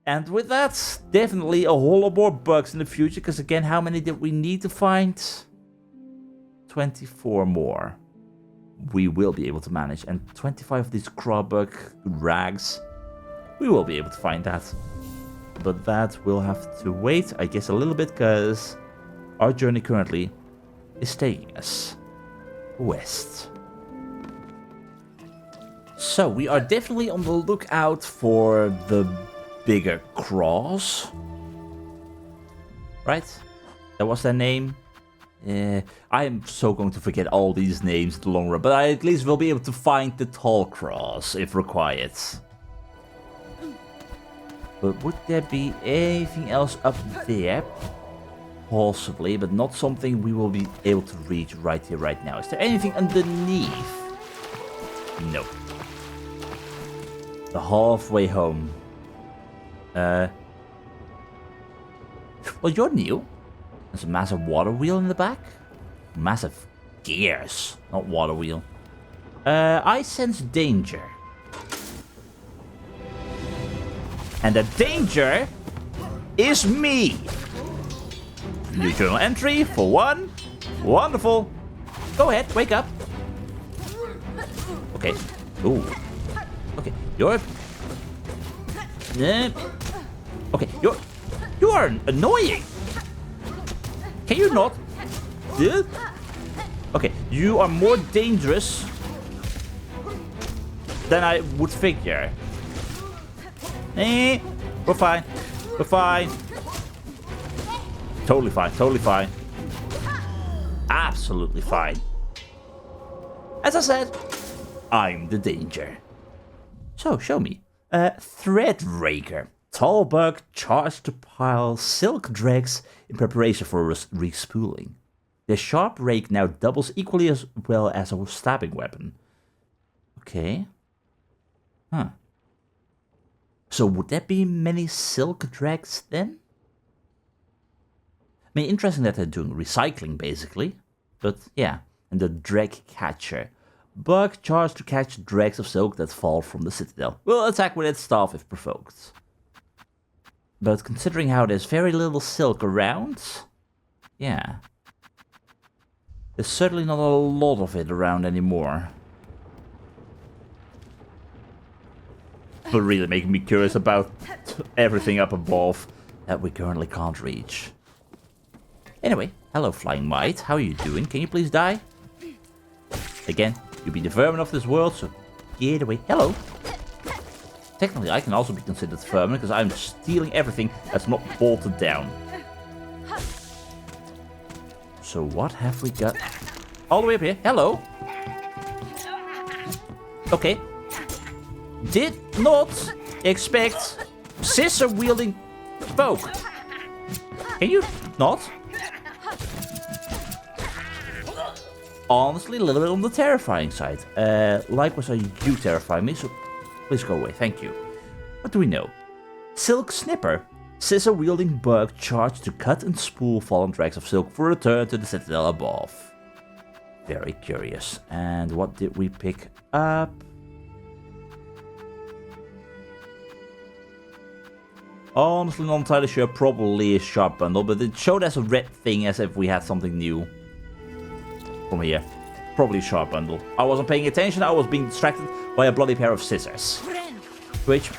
And with that, definitely a whole lot more bugs in the future, because again, how many did we need to find? 24 more. We will be able to manage, and 25 of these crawbug rags, we will be able to find that. But that will have to wait, I guess, a little bit, because our journey currently is taking us west. So we are definitely on the lookout for the bigger craws. Right? That was their name. I am so going to forget all these names in the long run, but I at least will be able to find the tall craws if required. But would there be anything else up there? Possibly, but not something we will be able to reach right here, right now. Is there anything underneath? No. The halfway home. Well, you're new. There's a massive water wheel in the back. Massive gears, not water wheel. I sense danger. And the danger is me. New journal entry for 1. Wonderful. Go ahead, wake up. Okay. Ooh. Okay, you're... Okay, you are annoying. Can you not? Okay, you are more dangerous than I would figure. We're fine. We're fine. Totally fine, totally fine. Absolutely fine. As I said, I'm the danger. So, show me. Thread raker. Tall bug charged to pile silk dregs in preparation for respooling. The sharp rake now doubles equally as well as a stabbing weapon. Okay. Huh. So would there be many silk dregs then? I mean, interesting that they're doing recycling basically. But yeah, and the dreg catcher. Bug charged to catch dregs of silk that fall from the citadel. Will attack with its staff if provoked. But considering how there's very little silk around, yeah. There's certainly not a lot of it around anymore. But really making me curious about everything up above that we currently can't reach. Anyway, hello Flying Mite, how are you doing? Can you please die? Again, you be the vermin of this world, so get away. Hello! Technically, I can also be considered vermin, because I'm stealing everything that's not bolted down. So what have we got? All the way up here. Hello! Okay. Did not expect scissor-wielding folk. Can you not? Honestly, a little bit on the terrifying side. Likewise, are you terrifying me, so please go away, thank you. What do we know? Silk Snipper. Scissor-wielding bug charged to cut and spool fallen dregs of silk for return to the citadel above. Very curious. And what did we pick up? Honestly, not entirely sure. Probably a sharp bundle, but it showed as a red thing as if we had something new. From here. Probably a sharp bundle. I wasn't paying attention, I was being distracted by a bloody pair of scissors. Which,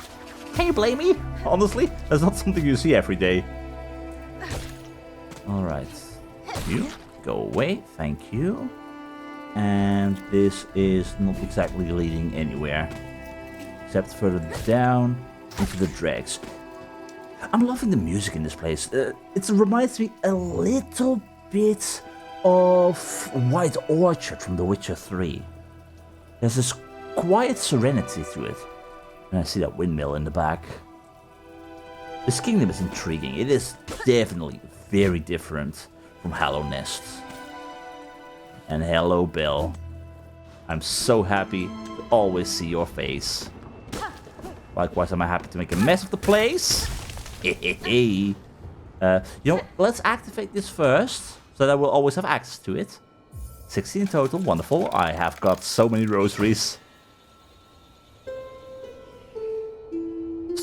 can you blame me? Honestly, that's not something you see every day. Alright. You, go away, thank you. And this is not exactly leading anywhere. Except further down into the dregs. I'm loving the music in this place. It reminds me a little bit of White Orchard from The Witcher 3. There's this quiet serenity to it. And I see that windmill in the back. This kingdom is intriguing. It is definitely very different from Hallow Nest. And hello, Bill. I'm so happy to always see your face. Likewise, I'm happy to make a mess of the place. You know, let's activate this first. So that we'll always have access to it. 16 total, wonderful. I have got so many rosaries.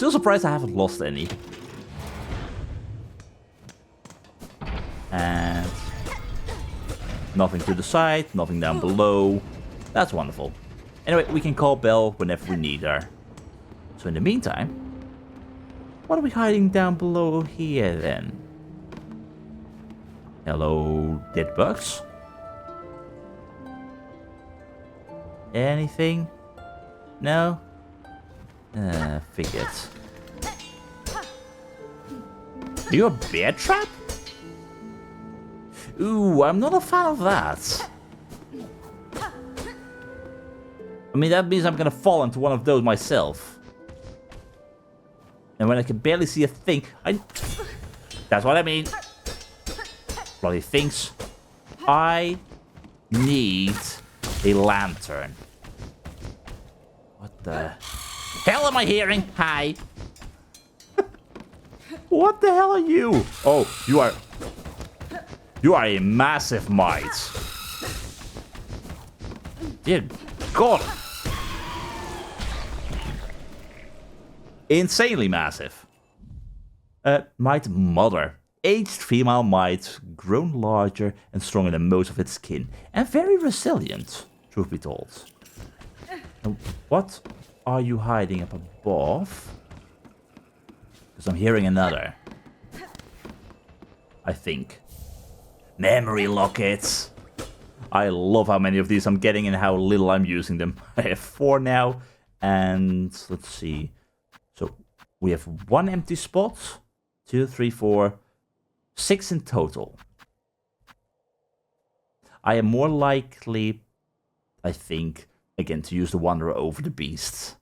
still surprised I haven't lost any. And nothing to the side, nothing down below. That's wonderful. Anyway, we can call Belle whenever we need her. So in the meantime, what are we hiding down below here then? Hello, dead bugs? Anything? No? Figured. Are you a bear trap? Ooh, I'm not a fan of that. I mean, that means I'm gonna fall into one of those myself. And when I can barely see a thing, that's what I mean. Bloody things. I need a lantern. What the hell am I hearing? Hi. What the hell are you? Oh, you are a massive mite. Dear God. Insanely massive. Mite mother. Aged female mite, grown larger and stronger than most of its kin. And very resilient, truth be told. Now, what are you hiding up above? Because I'm hearing another. I think. Memory lockets. I love how many of these I'm getting and how little I'm using them. I have 4 now. And let's see. So we have 1 empty spot. 2, 3, 4, 6 in total. I am more likely, I think, again, to use the Wanderer over the Beasts.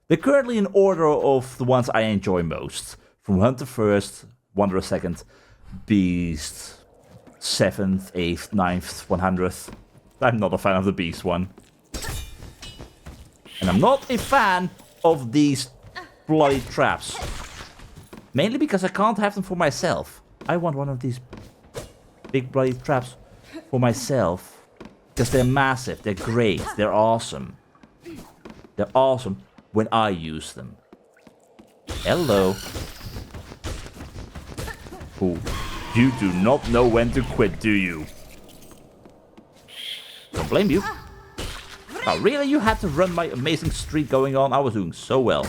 They're currently in order of the ones I enjoy most. From Hunter first, Wanderer second, Beast 7th, 8th, 9th, 100th. I'm not a fan of the Beast one. And I'm not a fan of these bloody traps. Mainly because I can't have them for myself. I want one of these big bloody traps for myself. Because they're massive, they're great, they're awesome. They're awesome when I use them. Hello. Ooh. You do not know when to quit, do you? Don't blame you. Oh, really? You had to run my amazing streak going on? I was doing so well.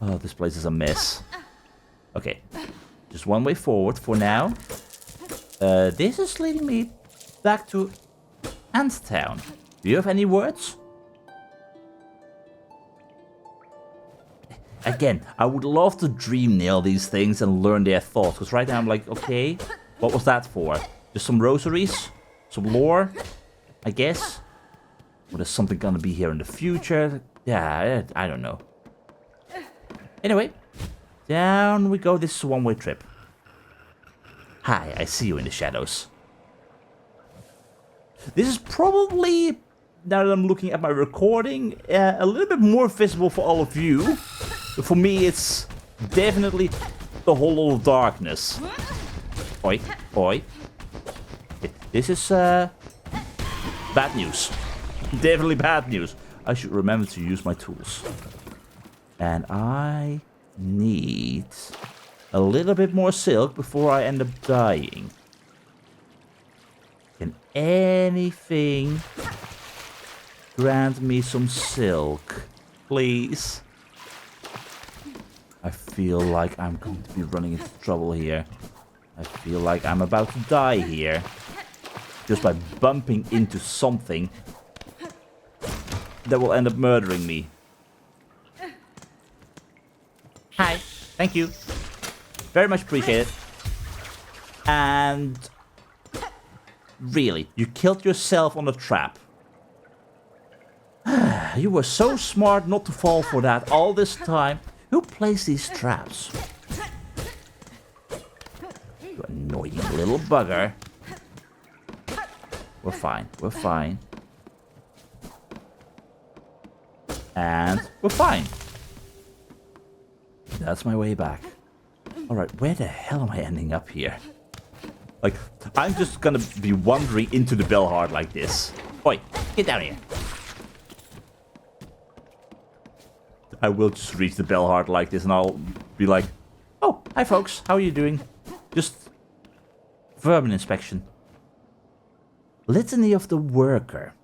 Oh, this place is a mess. Okay. Just one way forward for now. This is leading me back to Ant Town. Do you have any words? Again, I would love to dream nail these things and learn their thoughts. Because right now I'm like, okay, what was that for? Just some rosaries? Some lore? I guess? Or there's something gonna be here in the future? Yeah, I don't know. Anyway, down we go. This is a one-way trip. Hi, I see you in the shadows. This is probably, now that I'm looking at my recording, a little bit more visible for all of you. But for me, it's definitely the whole lot of darkness. Oi, oi. This is bad news. Definitely bad news. I should remember to use my tools. And I need a little bit more silk before I end up dying. Can anything grant me some silk, please? I feel like I'm going to be running into trouble here. I feel like I'm about to die here. Just by bumping into something that will end up murdering me. Hi, thank you. Very much appreciated. And really, you killed yourself on the trap. You were so smart not to fall for that all this time. Who plays these traps? You annoying little bugger. We're fine, we're fine. And we're fine. That's my way back. Alright, where the hell am I ending up here? Like, I'm just gonna be wandering into the Bellheart like this. Oi, get down here. I will just reach the bell hard like this and I'll be like, oh, hi folks, how are you doing? Just vermin inspection. Litany of the Worker.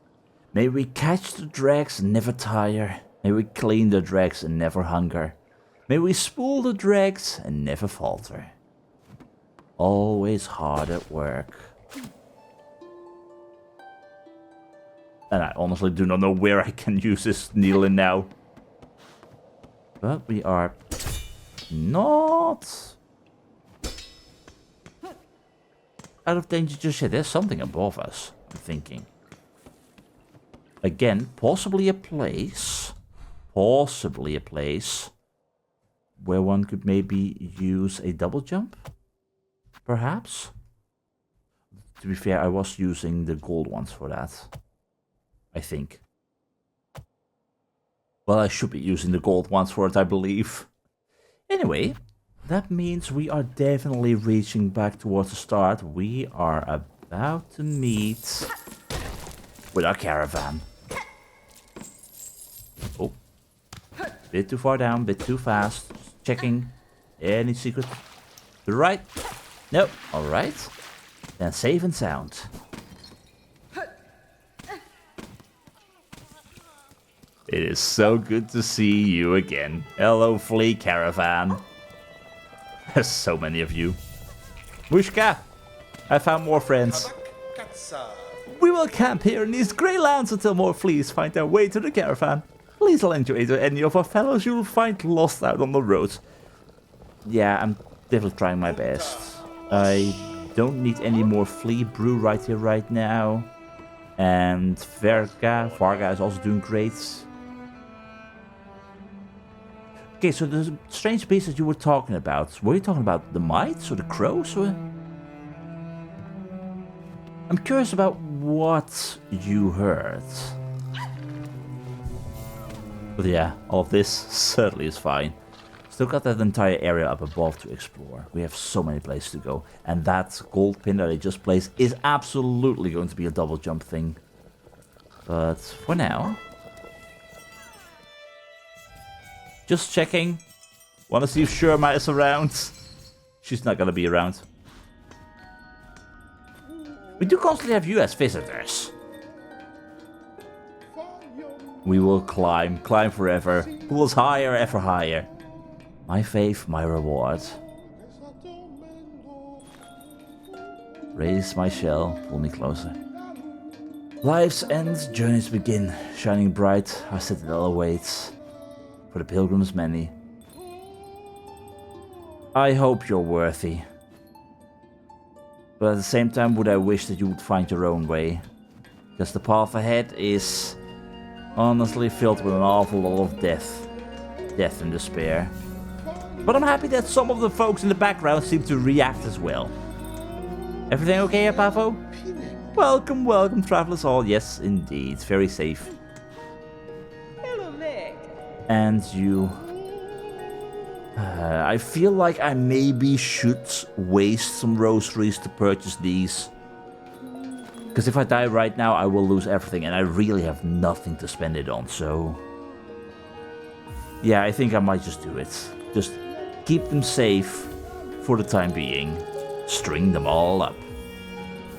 May we catch the dregs and never tire. May we clean the dregs and never hunger. May we spool the dregs and never falter. Always hard at work. And I honestly do not know where I can use this needle now. But we are not out of danger just yet. There's something above us, I'm thinking. Again, possibly a place where one could maybe use a double jump, perhaps. To be fair, I was using the gold ones for that, I think. Well, I should be using the gold ones for it, I believe. Anyway, that means we are definitely reaching back towards the start. We are about to meet with our caravan. Oh, bit too far down, bit too fast. Checking any secret. To the right. Nope. All right. Then safe and sound. It is so good to see you again. Hello, Flea caravan. There's so many of you. Mushka, I found more friends. We will camp here in these grey lands until more fleas find their way to the caravan. Please lend your aid to any of our fellows you will find lost out on the roads. Yeah, I'm definitely trying my best. I don't need any more Flea brew right here, right now. And Varga is also doing great. Okay, so the strange beasts that you were talking about, were you talking about the mites or the crows? Or? I'm curious about what you heard. But yeah, all of this certainly is fine. Still got that entire area up above to explore. We have so many places to go. And that gold pin that I just placed is absolutely going to be a double jump thing. But for now... just checking. Want to see if Sherma is around. She's not going to be around. We do constantly have you as visitors. We will climb forever. Pools higher, ever higher. My faith, my reward. Raise my shell, pull me closer. Life's end, journeys begin. Shining bright, our citadel awaits. For the pilgrims many. I hope you're worthy. But at the same time, would I wish that you would find your own way. Because the path ahead is honestly filled with an awful lot of death. Death and despair. But I'm happy that some of the folks in the background seem to react as well. Everything okay, Apavo? Welcome, welcome, travelers all. Yes, indeed. Very safe. Hello there. And you... I feel like I maybe should waste some rosaries to purchase these. Because if I die right now, I will lose everything, and I really have nothing to spend it on, so... yeah, I think I might just do it. Just keep them safe for the time being. String them all up.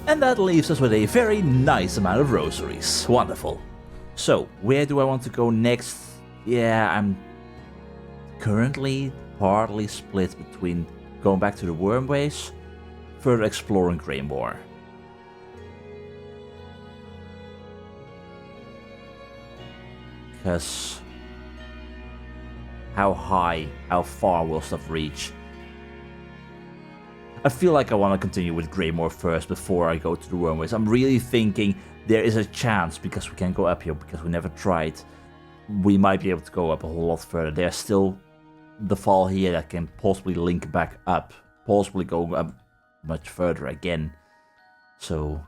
And that leaves us with a very nice amount of rosaries. Wonderful. So, where do I want to go next? Yeah, I'm currently partly split between going back to the Wormways, further exploring Greymoor. Because how high, how far will stuff reach? I feel like I want to continue with Greymoor first before I go to the Wormways. I'm really thinking there is a chance, because we can go up here, because we never tried, we might be able to go up a whole lot further. There's still the fall here that can possibly link back up, possibly go up much further again. So,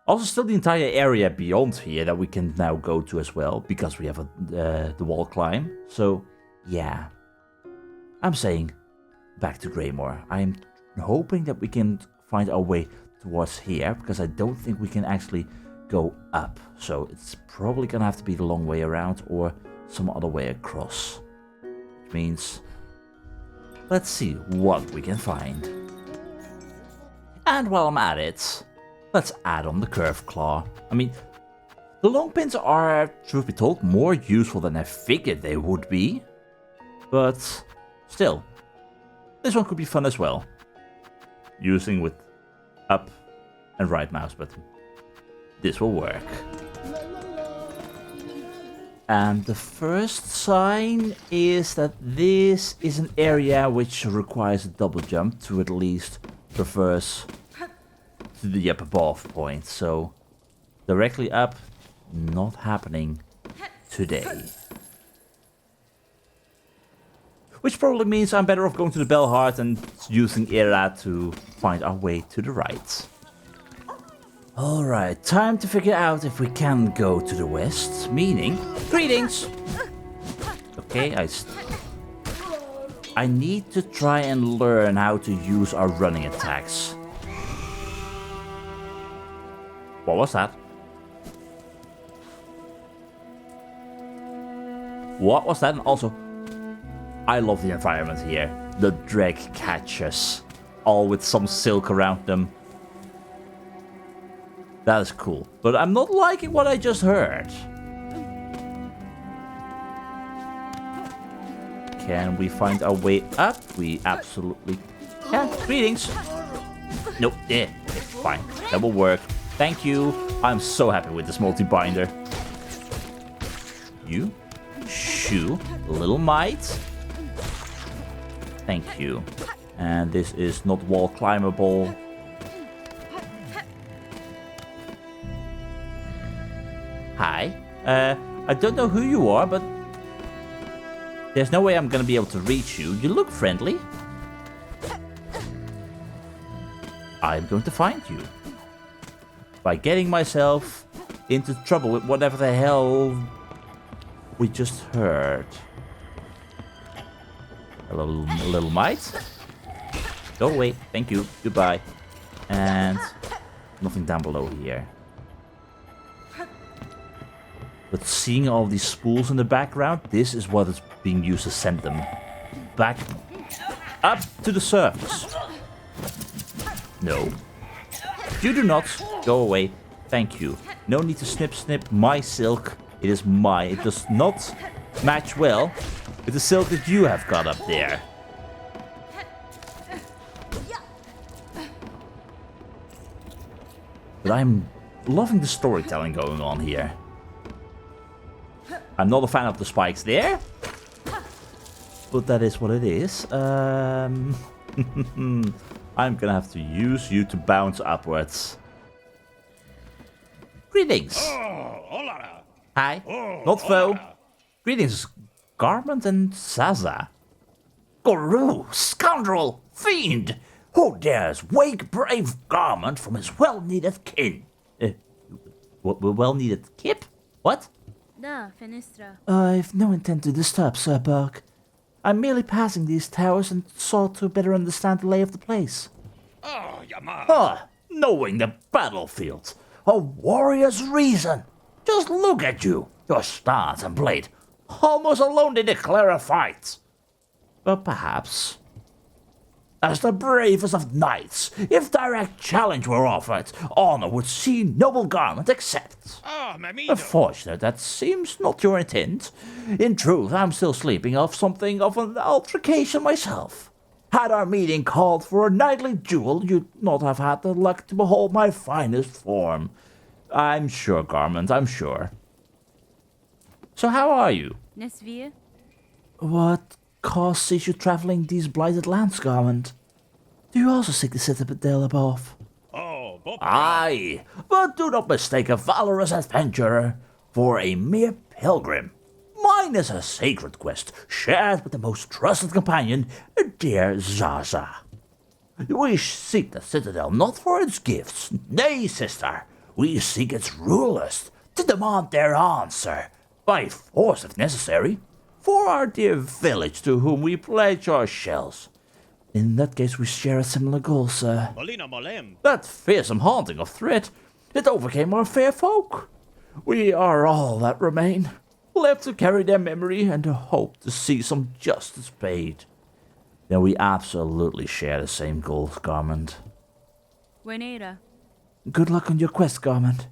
also still the entire area beyond here that we can now go to as well, because we have the wall climb. So, yeah, I'm saying back to Greymoor. I'm hoping that we can find our way towards here, because I don't think we can actually go up. So it's probably gonna have to be the long way around or some other way across. Which means, let's see what we can find. And while I'm at it, let's add on the curved claw. I mean, the long pins are, truth be told, more useful than I figured they would be. But still, this one could be fun as well. Using with up and right mouse button. This will work. And the first sign is that this is an area which requires a double jump to at least traverse to the up above point. So directly up, not happening today. Which probably means I'm better off going to the Bellheart and using Elda to find our way to the right. Alright, time to figure out if we can go to the west, meaning... Greetings! Okay, I need to try and learn how to use our running attacks. What was that? What was that? And also, I love the environment here. The drag catchers, all with some silk around them. That is cool, but I'm not liking what I just heard. Can we find our way up? We absolutely can. Greetings. Nope. Yeah, okay, fine. That will work. Thank you. I'm so happy with this multi-binder. You. Shoo. Little mite. Thank you. And this is not wall climbable. Hi. I don't know who you are, but there's no way I'm gonna be able to reach you. You look friendly. I'm going to find you. By getting myself into trouble with whatever the hell we just heard. A little mite. Go away. Thank you. Goodbye. And nothing down below here. But seeing all these spools in the background, this is what is being used to send them back up to the surface. No. You do not. Go away. Thank you. No need to snip my silk. It is mine. It does not match well with the silk that you have got up there. But I'm loving the storytelling going on here. I'm not a fan of the spikes there, but that is what it is. I'm gonna have to use you to bounce upwards. Greetings. Hi. Not foe. Greetings, Garmond and Zaza. Guru, scoundrel, fiend! Who dares wake brave Garmond from his well-needed kin? Well-needed kip? What? Da, fenestra. I've no intent to disturb, Sir Burke. I'm merely passing these towers and sought to better understand the lay of the place. Oh, Yama. Ah, knowing the battlefield. A warrior's reason. Just look at you. Your stance and blade. Almost alone they declare a fight. But perhaps, as the bravest of knights, if direct challenge were offered, honor would see noble Garmond accept. Oh, Mamito. Unfortunate, that seems not your intent. In truth, I'm still sleeping off something of an altercation myself. Had our meeting called for a knightly duel, you'd not have had the luck to behold my finest form. I'm sure, Garmond, I'm sure. So how are you? Nesvir? What cause sees you traveling these blighted lands, Garmond? Do you also seek the citadel above? Oh, Bob. Aye, but do not mistake a valorous adventurer for a mere pilgrim. Mine is a sacred quest, shared with the most trusted companion, dear Zaza. We seek the citadel not for its gifts, nay, sister, we seek its rulers, to demand their answer, by force if necessary, for our dear village to whom we pledge our shells. In that case, we share a similar goal, sir. Molina Molem. That fearsome haunting of threat, it overcame our fair folk. We are all that remain. left to carry their memory and to hope to see some justice paid. Then we absolutely share the same goals, Garmond. Buenera. Good luck on your quest, Garmond.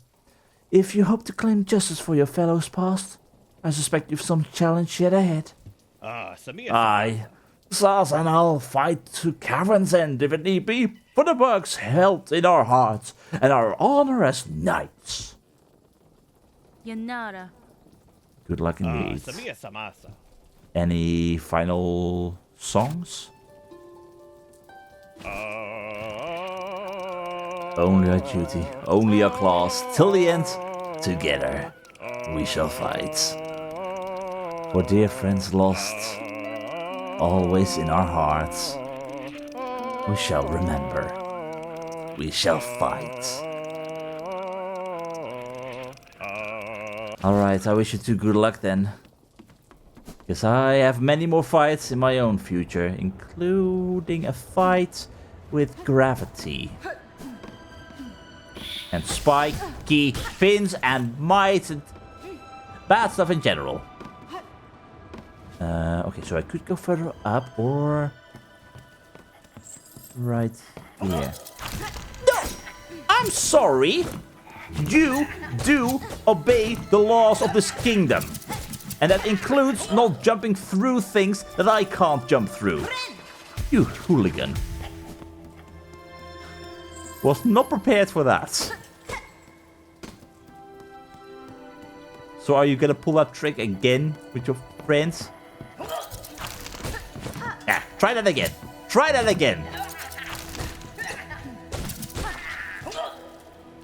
If you hope to claim justice for your fellows past, I suspect you've some challenge yet ahead. Samir. Aye, Zaza and I'll fight to caravan's end if it need be, for the bugs held in our hearts and our honor as knights. Yanara. Good luck indeed. Samir Samasa. Any final songs? Only our duty, only our claws, till the end, together we shall fight. For dear friends lost, always in our hearts, we shall remember, we shall fight. Alright, I wish you two good luck then. Because I have many more fights in my own future, including a fight with gravity. And spiky fins and mites and bad stuff in general. Okay, so I could go further up or right here. No! I'm sorry! You do obey the laws of this kingdom. And that includes not jumping through things that I can't jump through. You hooligan. Was not prepared for that. So are you gonna pull that trick again with your friends? Yeah, try that again. Try that again.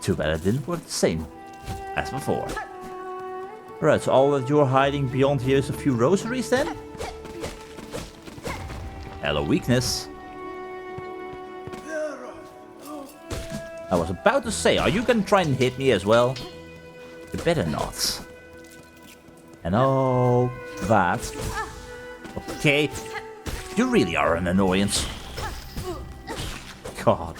Too bad it didn't work the same as before. Right, so all that you're hiding beyond here is a few rosaries then? Hello, weakness. I was about to say, are you gonna try and hit me as well? You better not. And all that. Okay. You really are an annoyance. God.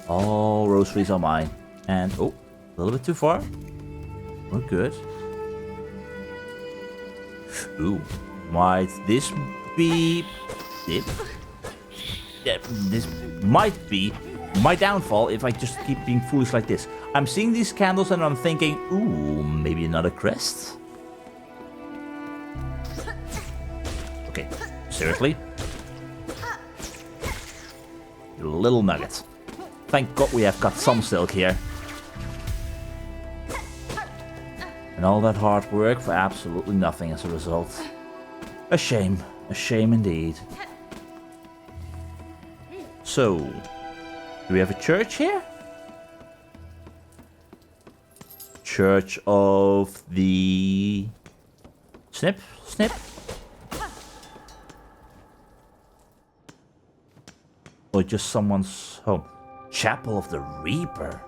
All rosaries are mine. And, oh, a little bit too far. We're good. Ooh. Might this be it? Yeah, this might be my downfall if I just keep being foolish like this. I'm seeing these candles and I'm thinking, ooh, maybe another crest? Okay, seriously? You little nugget. Thank God we have got some silk here. And all that hard work for absolutely nothing as a result. A shame indeed. So, do we have a church here? Church of the... Snip? Or just someone's home? Chapel of the Reaper.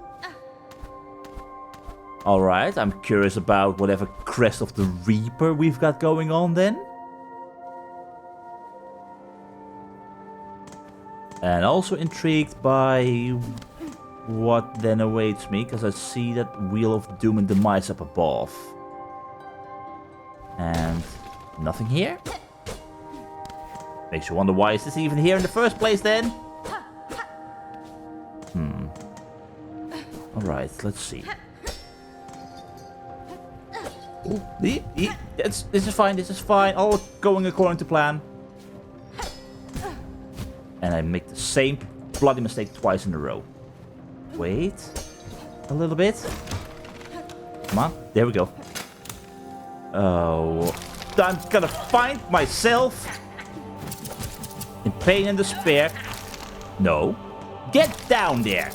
Alright, I'm curious about whatever crest of the Reaper we've got going on then. And also intrigued by what then awaits me, because I see that Wheel of Doom and Demise up above. And nothing here? Makes you wonder why is this even here in the first place then? Alright, let's see. Ooh, this is fine, all going according to plan. And I make the same bloody mistake twice in a row. Wait. A little bit. Come on. There we go. Oh. I'm gonna find myself in pain and despair. No. Get down there.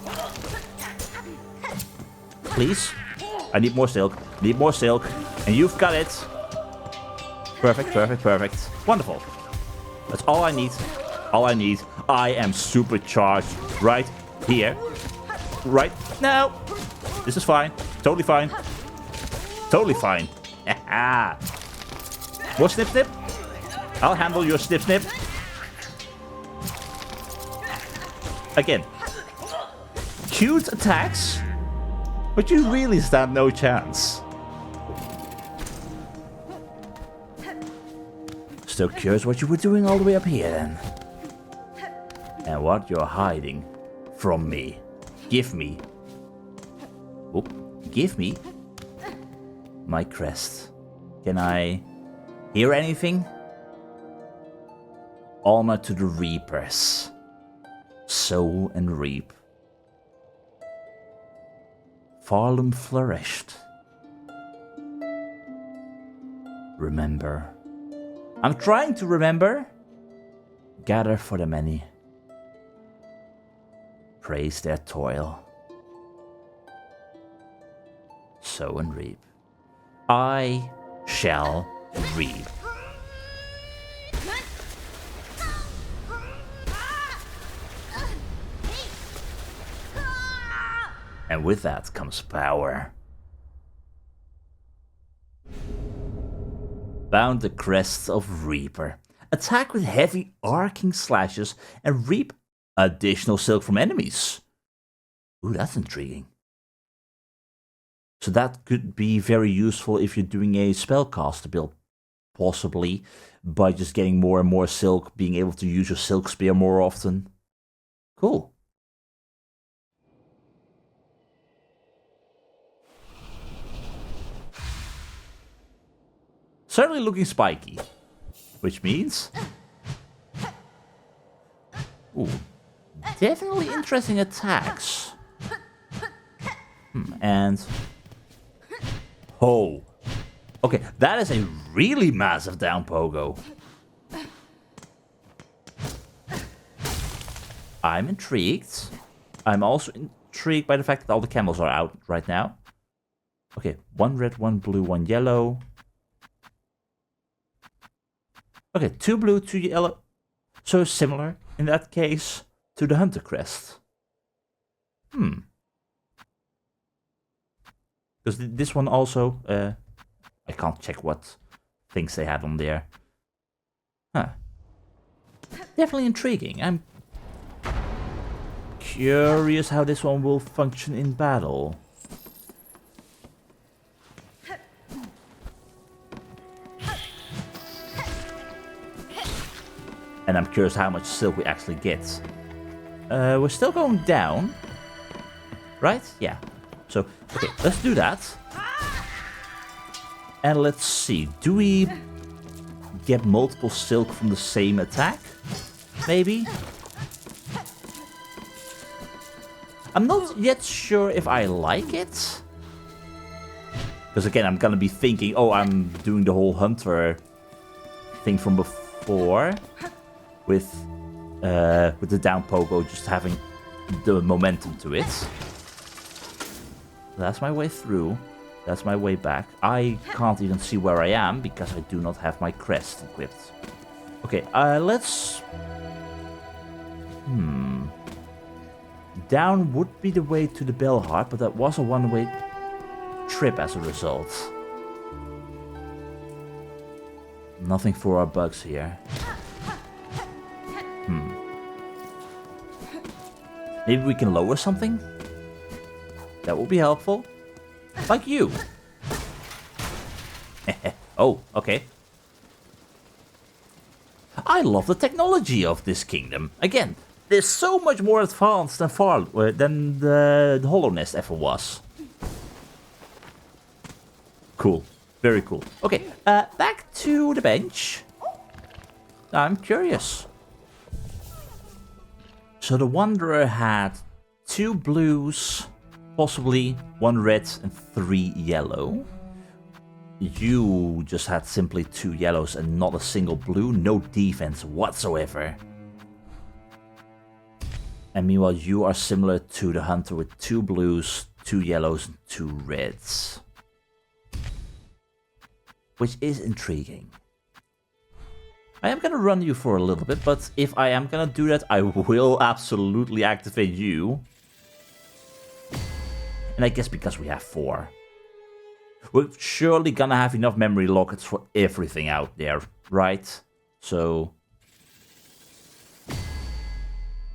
Please. I need more silk. Need more silk. And you've got it. Perfect. Wonderful. That's all I need. I am supercharged right here. Right now. This is fine. Totally fine. More snip. I'll handle your snip. Again. Cute attacks. But you really stand no chance. still curious what you were doing all the way up here then. And what you're hiding from me. Give me. Oop. Give me my crest. Can I hear anything? Honor to the reapers. Sow and reap. Farlum flourished. Remember. I'm trying to remember. Gather for the many. Praise their toil. Sow and reap. I shall reap. And with that comes power. Bound the crest of Reaper. Attack with heavy arcing slashes and reap additional silk from enemies. Ooh, that's intriguing. So that could be very useful if you're doing a spellcaster build. Possibly by just getting more and more silk, being able to use your silk spear more often. Cool. Certainly looking spiky. Which means... Ooh. Definitely interesting attacks. And... Oh. Okay, that is a really massive down pogo. I'm intrigued. I'm also intrigued by the fact that all the camels are out right now. Okay, 1 red, 1 blue, 1 yellow. Okay, 2 blue, 2 yellow. So similar, in that case, to the hunter crest. Because this one also... I can't check what things they had on there. Huh. Definitely intriguing. I'm curious how this one will function in battle. And I'm curious how much silk we actually get. We're still going down. Right? Yeah. So, okay, let's do that. And let's see, do we get multiple silk from the same attack? Maybe? I'm not yet sure if I like it. Because again, I'm gonna be thinking, oh, I'm doing the whole hunter thing from before. With the down pogo just having the momentum to it. That's my way through. That's my way back. I can't even see where I am because I do not have my crest equipped. Okay, let's... Down would be the way to the Bellheart, but that was a one-way trip as a result. Nothing for our bugs here. Maybe we can lower something? That will be helpful. Like you. Oh, okay. I love the technology of this kingdom. Again, they're so much more advanced than the Hollow Nest ever was. Cool. Very cool. Okay, back to the bench. I'm curious. So the Wanderer had 2 blues... Possibly 1 red and 3 yellow. You just had simply 2 yellows and not a single blue. No defense whatsoever. And meanwhile, you are similar to the hunter with 2 blues, 2 yellows, and 2 reds. Which is intriguing. I am gonna run you for a little bit, but if I am gonna do that, I will absolutely activate you. And I guess because we have 4. We're surely gonna have enough memory lockets for everything out there, right? So...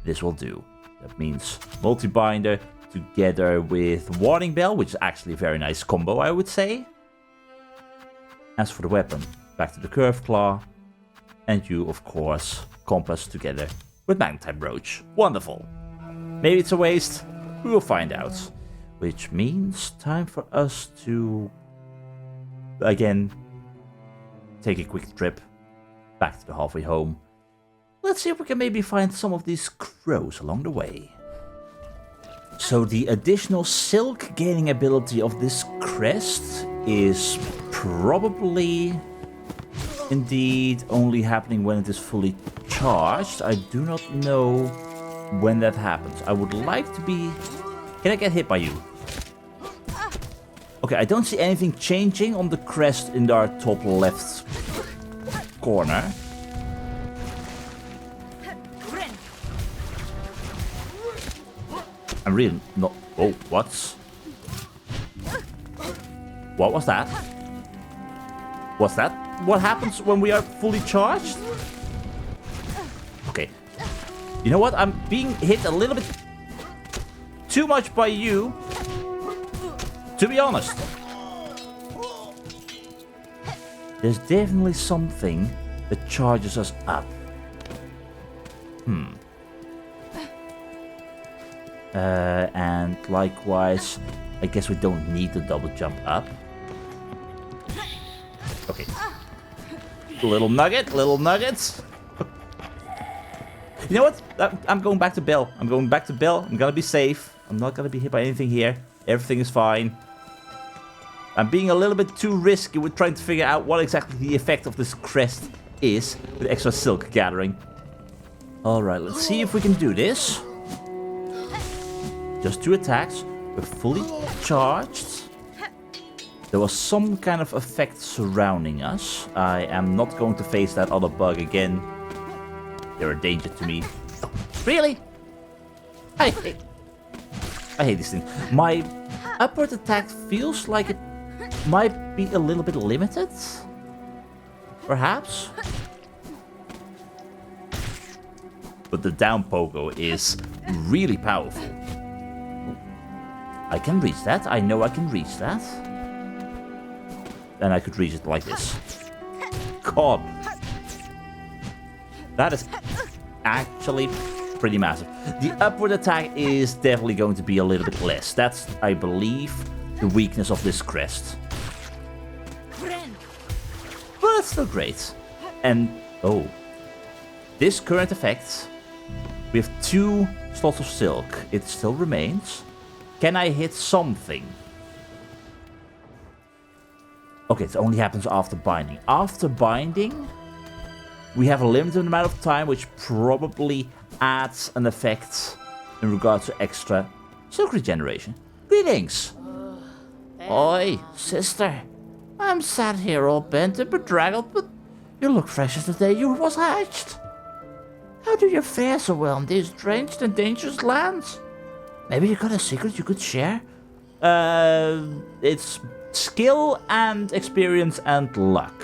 this will do. That means multi-binder together with Warning Bell, which is actually a very nice combo, I would say. As for the weapon, back to the Curved Claw. And you, of course, compass together with magnetite brooch. Wonderful. Maybe it's a waste. We will find out. Which means time for us to, again, take a quick trip back to the halfway home. Let's see if we can maybe find some of these crows along the way. So the additional silk gaining ability of this crest is probably indeed only happening when it is fully charged. I do not know when that happens. I would like to be... Can I get hit by you? Okay, I don't see anything changing on the crest in our top left corner. I'm really not... Oh, what? What was that? What's that? What happens when we are fully charged? Okay. You know what? I'm being hit a little bit too much by you, to be honest. There's definitely something that charges us up. And likewise, I guess we don't need the double jump up. Okay. Little nugget, little nuggets. You know what? I'm going back to Bell. I'm going back to Bell. I'm gonna be safe. I'm not gonna be hit by anything here. Everything is fine. I'm being a little bit too risky with trying to figure out what exactly the effect of this crest is with extra silk gathering. Alright, let's see if we can do this. Just 2 attacks. We're fully charged. There was some kind of effect surrounding us. I am not going to face that other bug again. They're a danger to me. Oh, really? I hate this thing. My upward attack feels like it might be a little bit limited. Perhaps. But the down pogo is really powerful. I can reach that. I know I can reach that. Then I could reach it like this. God. That is actually pretty massive. The upward attack is definitely going to be a little bit less. That's, I believe, the weakness of this crest. But it's still great. And, oh. This current effect, we have 2 slots of silk. It still remains. Can I hit something? Okay, it only happens after binding. After binding, we have a limited amount of time, which probably adds an effect in regards to extra silk regeneration. Greetings! Oi, sister. I'm sat here all bent and bedraggled, but you look fresh as the day you was hatched. How do you fare so well in these strange and dangerous lands? Maybe you got a secret you could share? It's skill and experience and luck.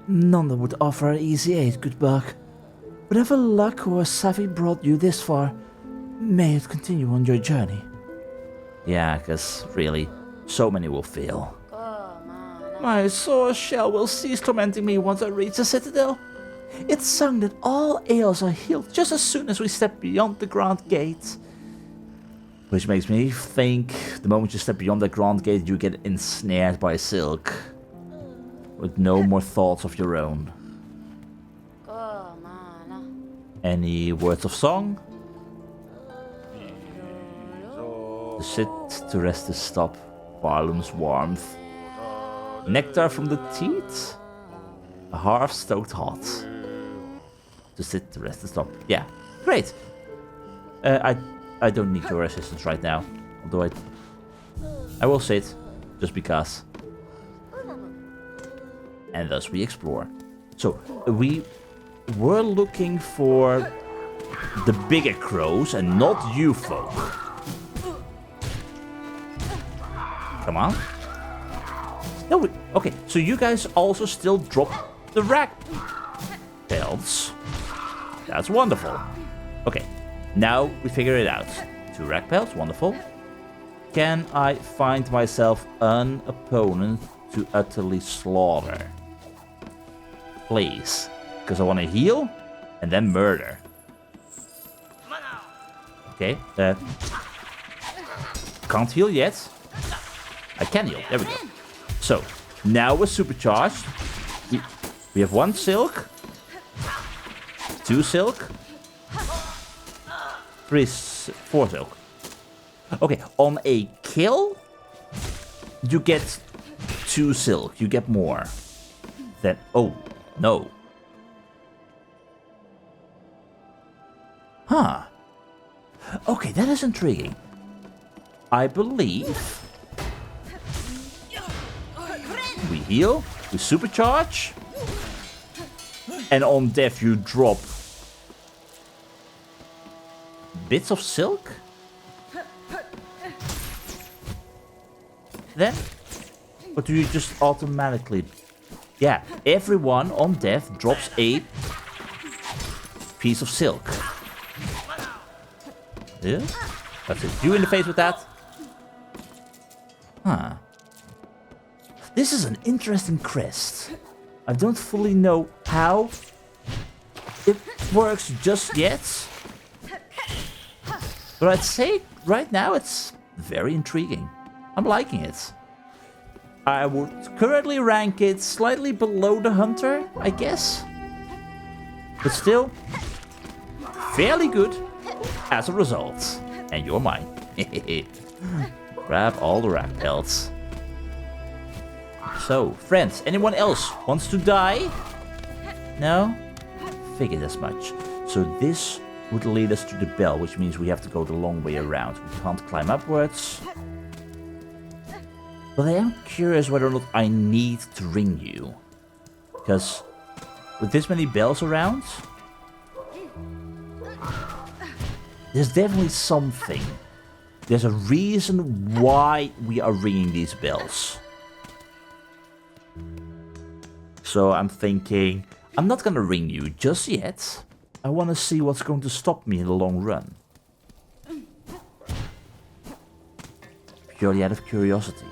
None that would offer easy aid, good buck. Whatever luck or savvy brought you this far, may it continue on your journey. Yeah, because really, so many will fail. My sore shell will cease tormenting me once I reach the citadel. It's sung that all ails are healed just as soon as we step beyond the Grand Gate. Which makes me think the moment you step beyond the Grand Gate, you get ensnared by silk. With no more thoughts of your own. Any words of song? To sit, to rest, to stop. Barloom's warmth. Nectar from the teat? A hearth stoked hot. To sit, to rest, to stop. Yeah, great. I don't need your assistance right now. Although I will sit, just because. And thus we explore. So, we were looking for the bigger crows and not you folk. Come on. No, okay, so you guys also still drop the rack pelts. That's wonderful. Okay, now we figure it out. 2 rack pelts, wonderful. Can I find myself an opponent to utterly slaughter? please. Because I want to heal and then murder. Okay, can't heal yet. I can heal, there we go. So, now we're supercharged. We have 1 silk. 2 silk. 4 silk. Okay, on a kill, you get 2 silk. You get more. Then, oh, no. Huh. Okay, that is intriguing. I believe we heal, we supercharge, and on death you drop bits of silk. Then, or do you just automatically? Yeah, everyone on death drops a piece of silk. Yeah, that's it. You in the face with that? Huh. This is an interesting crest. I don't fully know how it works just yet. But I'd say right now it's very intriguing. I'm liking it. I would currently rank it slightly below the hunter, I guess. But still, fairly good as a result. And you're mine. Grab all the rack pelts. So, friends, anyone else wants to die? No? Figured as much. So this would lead us to the bell, which means we have to go the long way around. We can't climb upwards. But I am curious whether or not I need to ring you. Because with this many bells around, there's definitely something. There's a reason why we are ringing these bells. So I'm thinking, I'm not gonna ring you just yet. I want to see what's going to stop me in the long run. Purely out of curiosity.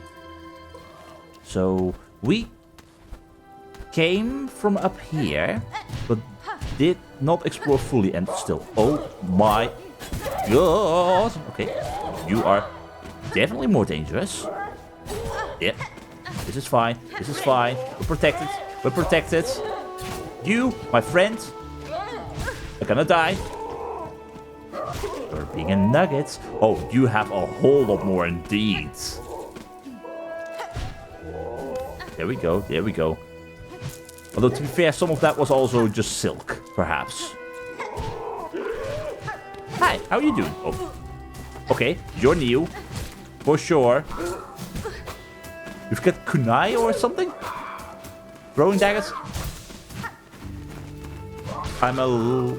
So we came from up here, but did not explore fully and still. Oh my god! Okay, you are definitely more dangerous. Yeah, this is fine. This is fine. We're protected. We're protected. You, my friend, are gonna die. You're being a nugget. Oh, you have a whole lot more indeed. There we go. There we go. Although, to be fair, some of that was also just silk, perhaps. Hi, how are you doing? Oh, okay, you're new, for sure. You've got kunai or something? Throwing daggers? I'm a little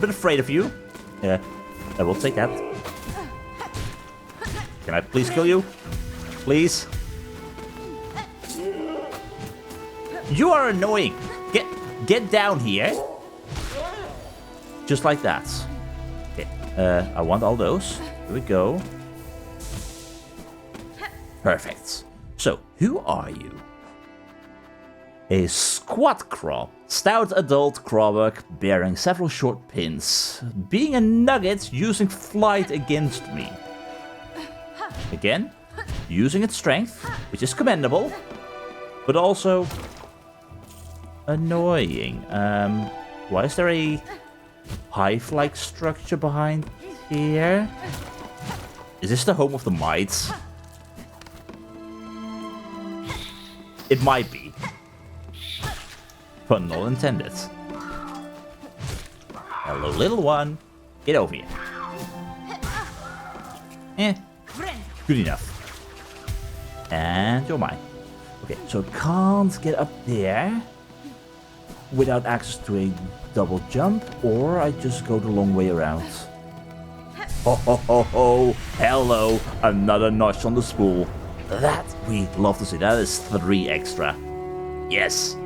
bit afraid of you. Yeah, I will take that. Can I please kill you? Please? You are annoying. Get down here. Just like that. Okay. I want all those. Here we go. Perfect. So, who are you? A squat crop. Stout adult crobber bearing several short pins. Being a nugget using flight against me. Again, using its strength, which is commendable. But also annoying. Why is there a hive-like structure behind here? Is this the home of the mites? It might be. Pun not intended. Hello, little one. Get over here. Good enough. And you're mine. Okay, so can't get up there without access to a double jump, or I just go the long way around. Ho ho ho ho! Hello, another notch on the spool. That we love to see. That is 3 extra. Yes.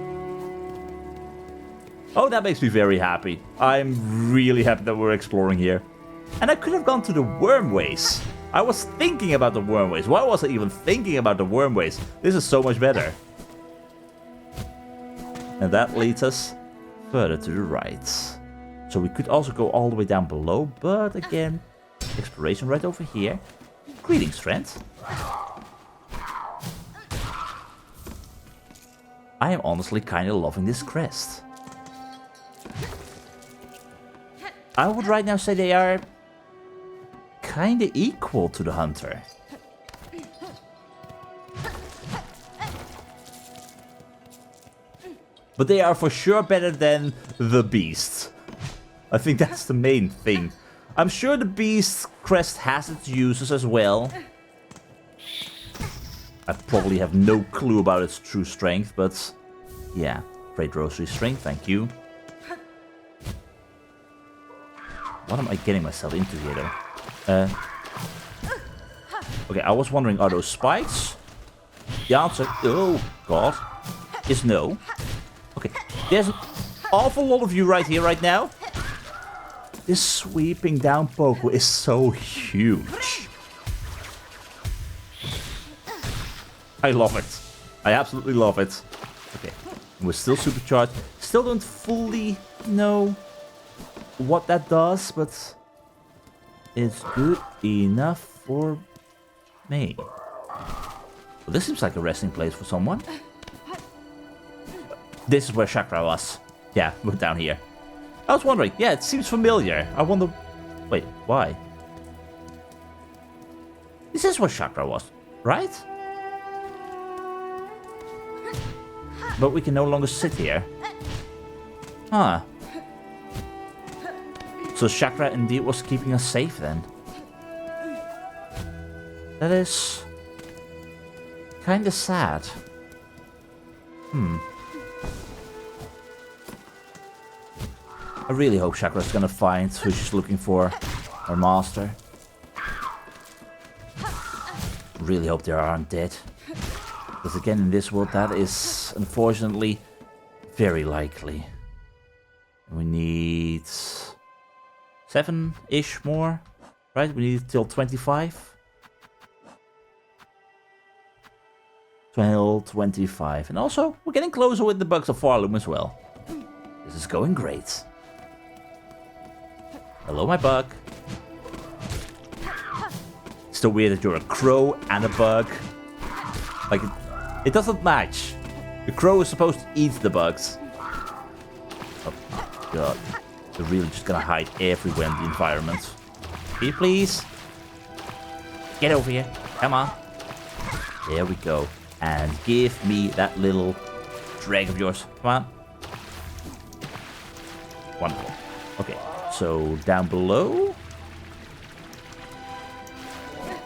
Oh, that makes me very happy. I'm really happy that we're exploring here. And I could have gone to the wormways. I was thinking about the wormways. Why was I even thinking about the wormways? This is so much better. And that leads us further to the right. So we could also go all the way down below, but again, exploration right over here. Greetings, friend. I am honestly kind of loving this crest. I would right now say they are kind of equal to the hunter. But they are for sure better than the beast. I think that's the main thing. I'm sure the beast crest has its uses as well. I probably have no clue about its true strength, but yeah. Great rosary strength, thank you. What am I getting myself into here, though? Okay, I was wondering, are those spikes? The answer, oh god, is no. Okay, there's an awful lot of you right here, right now. This sweeping down Poco is so huge. I love it. I absolutely love it. Okay, we're still supercharged. Still don't fully know what that does, but it's good enough for me. Well, this seems like a resting place for someone. This is where Chakra was. Yeah, we're down here. I was wondering, yeah, it seems familiar. I wonder... Wait, why? This is where Chakra was, right? But we can no longer sit here. Huh. So Chakra indeed was keeping us safe then. That is... kinda sad. I really hope Chakra's gonna find who she's looking for. Her master. Really hope they aren't dead. Because again, in this world, that is unfortunately very likely. We need 7-ish more, right? We need till 25. Till 25. And also, we're getting closer with the bugs of Farloom as well. This is going great. Hello, my bug. Still weird that you're a crow and a bug. Like, it doesn't match. The crow is supposed to eat the bugs. Oh, god. They're really just gonna hide everywhere in the environment. Can you please? Get over here. Come on. There we go. And give me that little drag of yours. Come on. Wonderful. Okay, so down below.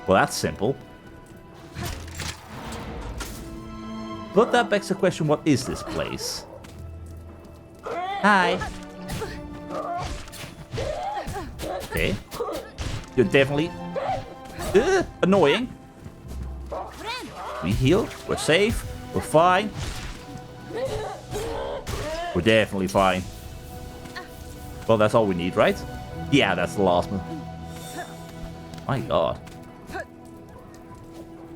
Well, that's simple. But that begs the question, what is this place? Hi. Okay. You're definitely annoying. We heal. We're safe. We're fine. We're definitely fine. Well, that's all we need, right? Yeah, that's the last one. My god.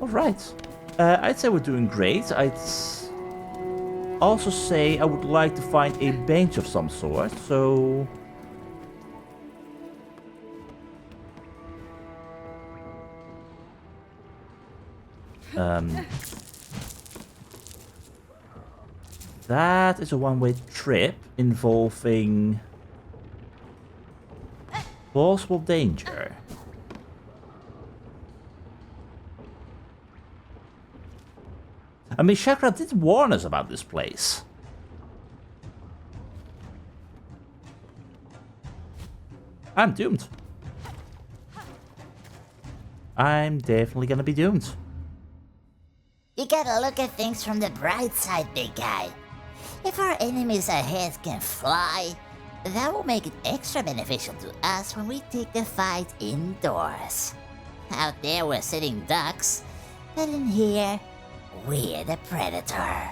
Alright. I'd say we're doing great. I'd also say I would like to find a bench of some sort, so... that is a one-way trip involving possible danger. I mean, Chakra did warn us about this place. I'm doomed. I'm definitely gonna be doomed. You gotta look at things from the bright side, big guy. If our enemies ahead can fly, that will make it extra beneficial to us when we take the fight indoors. Out there we're sitting ducks, but in here, we're the predator.